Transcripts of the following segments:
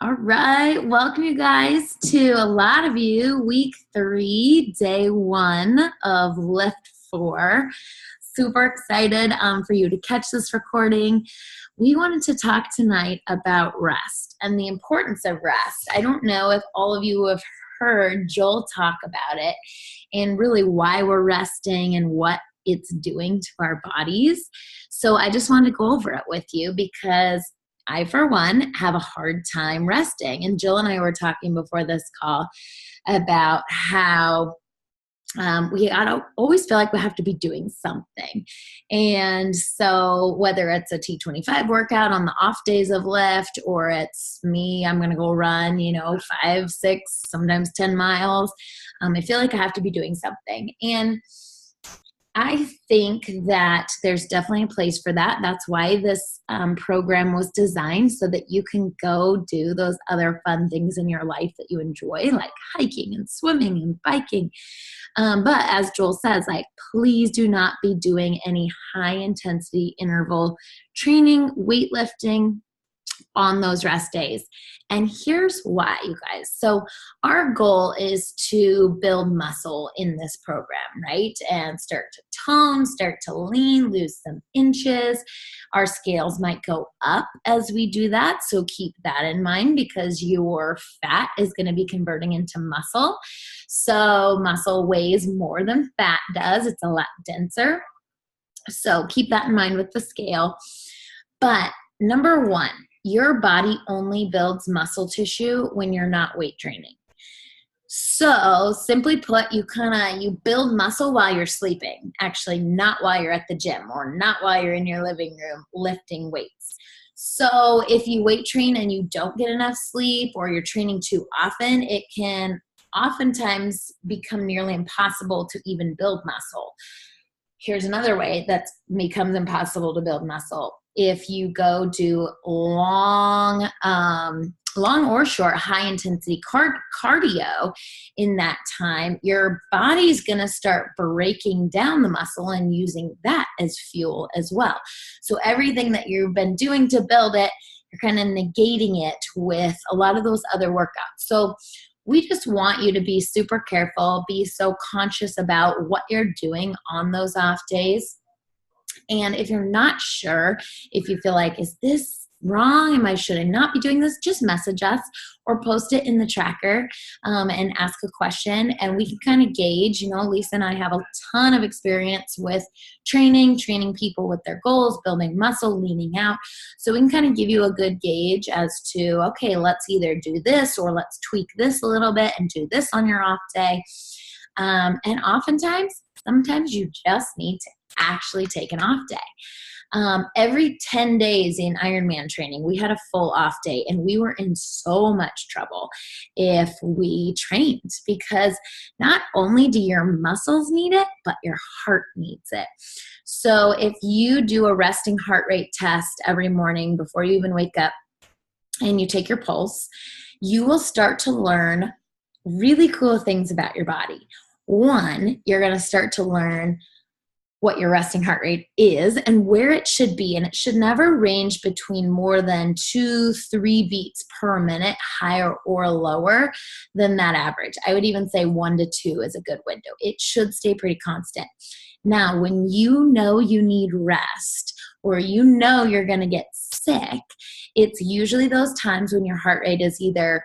All right, welcome you guys to a lot of you, week 3, day 1 of Lift 4. Super excited for you to catch this recording. We wanted to talk tonight about rest and the importance of rest. I don't know if all of you have heard Joel talk about it and really why we're resting and what it's doing to our bodies. So I just wanted to go over it with you because I, for one, have a hard time resting. And Jill and I were talking before this call about how we always feel like we have to be doing something. And so whether it's a T25 workout on the off days of lift, or it's me, I'm going to go run, 5, 6, sometimes 10 miles. I feel like I have to be doing something. And I think that there's definitely a place for that. That's why this program was designed, so that you can go do those other fun things in your life that you enjoy, like hiking and swimming and biking. But as Joel says, please do not be doing any high intensity interval training, weightlifting on those rest days. And here's why, you guys. So our goal is to build muscle in this program, right? And start to tone, start to lean, lose some inches. Our scales might go up as we do that. So keep that in mind, because your fat is going to be converting into muscle. So muscle weighs more than fat does. It's a lot denser. So keep that in mind with the scale. But number one, your body only builds muscle tissue when you're not weight training. So simply put, you build muscle while you're sleeping, actually not while you're at the gym or not while you're in your living room lifting weights. So if you weight train and you don't get enough sleep, or you're training too often, it can oftentimes become nearly impossible to even build muscle. Here's another way that becomes impossible to build muscle. If you go do long or short, high intensity cardio in that time, your body's going to start breaking down the muscle and using that as fuel as well. So everything that you've been doing to build it, you're kind of negating it with a lot of those other workouts. So we just want you to be super careful, be so conscious about what you're doing on those off days. And if you're not sure, if you feel like, is this wrong? Should I not be doing this? Just message us or post it in the tracker and ask a question, and we can kind of gauge. Lisa and I have a ton of experience with training people with their goals, building muscle, leaning out. So we can kind of give you a good gauge as to, okay, let's either do this or let's tweak this a little bit and do this on your off day. And sometimes you just need to actually take an off day. Every 10 days in Ironman training, we had a full off day, and we were in so much trouble if we trained, because not only do your muscles need it, but your heart needs it. So if you do a resting heart rate test every morning before you even wake up, and you take your pulse, you will start to learn really cool things about your body. One, you're going to start to learn what your resting heart rate is and where it should be. And it should never range between more than 2-3 beats per minute, higher or lower than that average. I would even say 1 to 2 is a good window. It should stay pretty constant. Now, when you know you need rest, or you're going to get sick, it's usually those times when your heart rate is either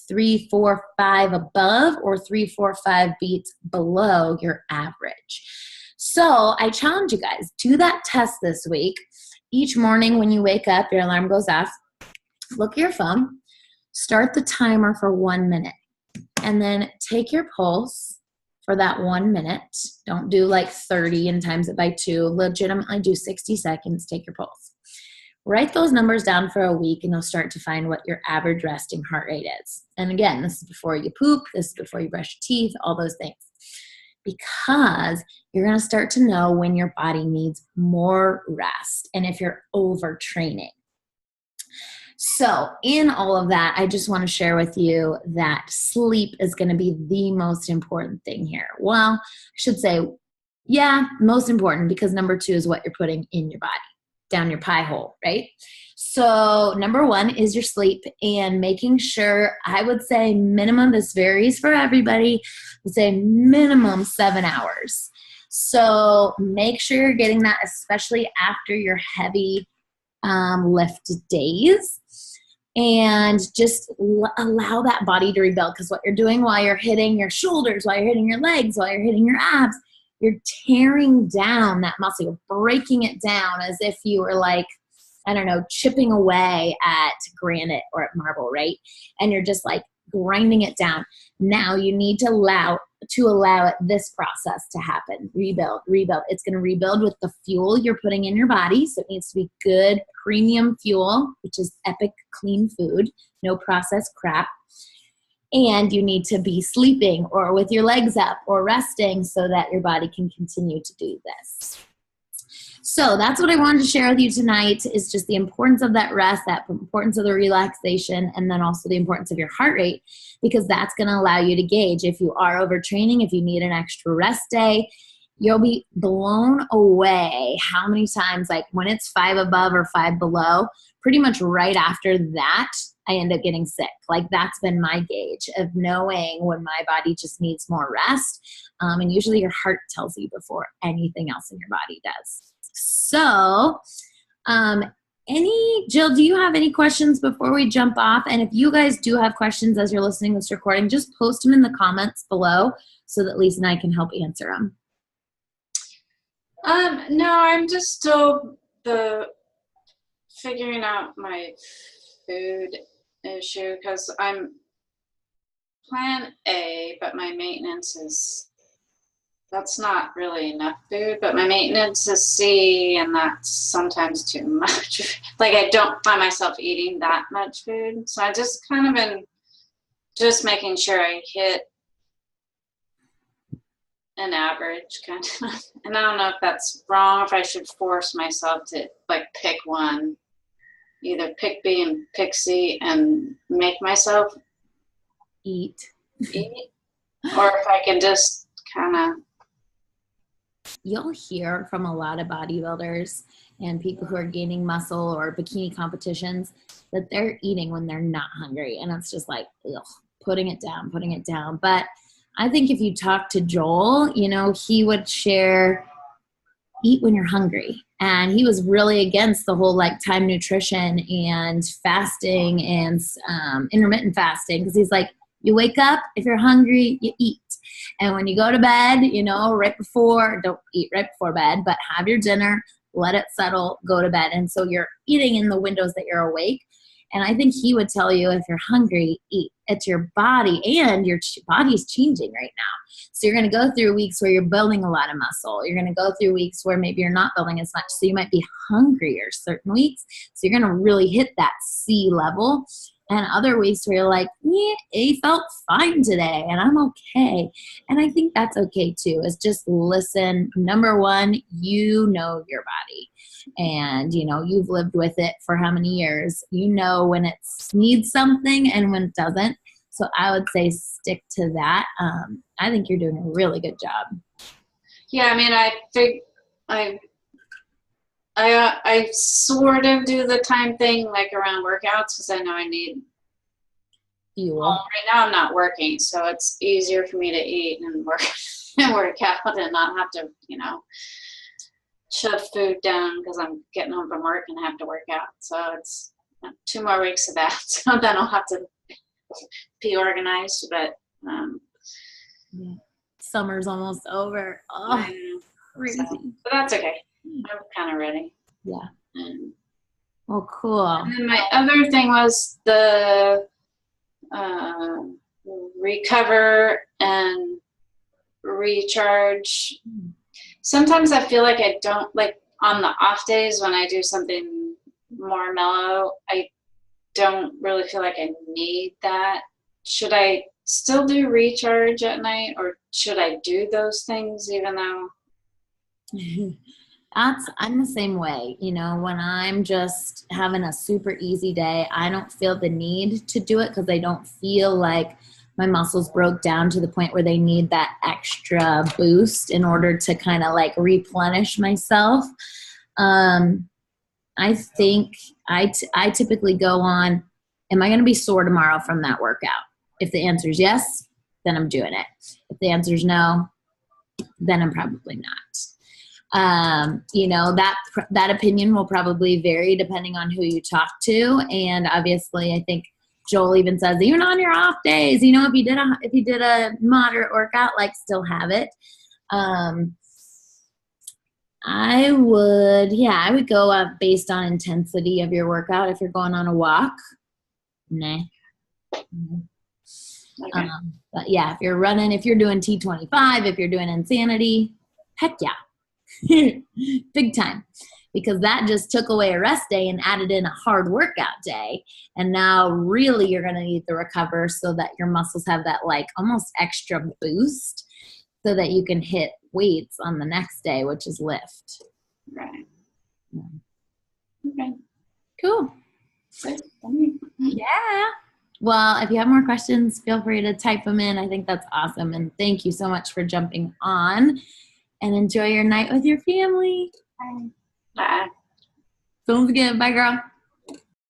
3, 4, 5 above, or 3, 4, 5 beats below your average. So I challenge you guys, do that test this week. Each morning when you wake up, your alarm goes off, look at your phone, start the timer for 1 minute, and then take your pulse for that 1 minute. Don't do 30 and times it by 2. Legitimately do 60 seconds, take your pulse. Write those numbers down for a week, and you'll start to find what your average resting heart rate is. And again, this is before you poop, this is before you brush your teeth, all those things. Because you're going to start to know when your body needs more rest and if you're overtraining. So in all of that, I just want to share with you that sleep is going to be the most important thing here. Well, I should say, most important, because number 2 is what you're putting in your body. down your pie hole, right? So number one is your sleep and making sure, I would say minimum, this varies for everybody, I would say minimum 7 hours. So make sure you're getting that, especially after your heavy lift days. And just allow that body to rebuild, because what you're doing while you're hitting your shoulders, while you're hitting your legs, while you're hitting your abs, you're tearing down that muscle. You're breaking it down as if you were like, I don't know, chipping away at granite or at marble, right? And you're just like grinding it down. Now you need to allow this process to happen. Rebuild. It's going to rebuild with the fuel you're putting in your body. So it needs to be good premium fuel, which is epic clean food, no processed crap. And you need to be sleeping or with your legs up or resting so that your body can continue to do this. So that's what I wanted to share with you tonight, is just the importance of that rest, that importance of the relaxation, and then also the importance of your heart rate, because that's going to allow you to gauge if you are overtraining, if you need an extra rest day. You'll be blown away how many times, like when it's 5 above or 5 below, pretty much right after that, I end up getting sick. Like that's been my gauge of knowing when my body just needs more rest. And usually your heart tells you before anything else in your body does. So, Jill, do you have any questions before we jump off? And if you guys do have questions as you're listening to this recording, just post them in the comments below so that Lisa and I can help answer them. No, I'm just still figuring out my food issue, because I'm plan A, but my maintenance is, that's not really enough food, but my maintenance is C, and that's sometimes too much. Like I don't find myself eating that much food. So I just kind of been just making sure I hit an average kind of. And I don't know if that's wrong, if I should force myself to like pick one, either pick B and pick C and make myself eat, or if I can just kind of. You'll hear from a lot of bodybuilders and people who are gaining muscle or bikini competitions that they're eating when they're not hungry. And it's just like, ugh, putting it down. But I think if you talk to Joel, he would share, eat when you're hungry. And he was really against the whole like time nutrition and fasting and intermittent fasting, because he's like, you wake up, if you're hungry, you eat. And when you go to bed, don't eat right before bed, but have your dinner, let it settle, go to bed. And so you're eating in the windows that you're awake. And I think he would tell you, if you're hungry, eat. It's your body, and your body's changing right now. So you're going to go through weeks where you're building a lot of muscle. You're going to go through weeks where maybe you're not building as much. So you might be hungrier certain weeks. So you're going to really hit that C level. And other weeks where you're like, yeah, it felt fine today and I'm okay. And I think that's okay too, is just listen. Number one, you know your body, and you've lived with it for how many years. When it needs something and when it doesn't. So I would say stick to that. I think you're doing a really good job. Yeah, I mean, I sort of do the time thing like around workouts, because I know I need fuel. Right now I'm not working, so it's easier for me to eat and work out and not have to, shove food down because I'm getting home from work and have to work out. So it's 2 more weeks of that. So then I'll have to be organized, but yeah. Summer's almost over. Oh, crazy. But that's okay. I'm kind of ready. Yeah. Oh, cool. And then my other thing was the recover and recharge. Sometimes I feel like I don't, like on the off days when I do something more mellow, I don't really feel like I need that. Should I still do recharge at night, or should I do those things even though? I'm the same way. When I'm just having a super easy day, I don't feel the need to do it, because I don't feel like my muscles broke down to the point where they need that extra boost in order to kind of like replenish myself. I think I typically go on, am I going to be sore tomorrow from that workout? If the answer is yes, then I'm doing it. If the answer is no, then I'm probably not. You know, that opinion will probably vary depending on who you talk to. And obviously, I think Joel even says, even on your off days, you know, if you did a moderate workout, like still have it. I would go up based on intensity of your workout. If you're going on a walk, nah. Okay. But yeah, if you're running, if you're doing T25, if you're doing Insanity, heck yeah, big time. Because that just took away a rest day and added in a hard workout day. And now really you're going to need to recover so that your muscles have that like almost extra boost so that you can hit weights on the next day, which is lift. Right. Yeah. Okay. Cool. Yeah. Well, if you have more questions, feel free to type them in. I think that's awesome. And thank you so much for jumping on. And enjoy your night with your family. Bye. Sounds good. Bye, girl.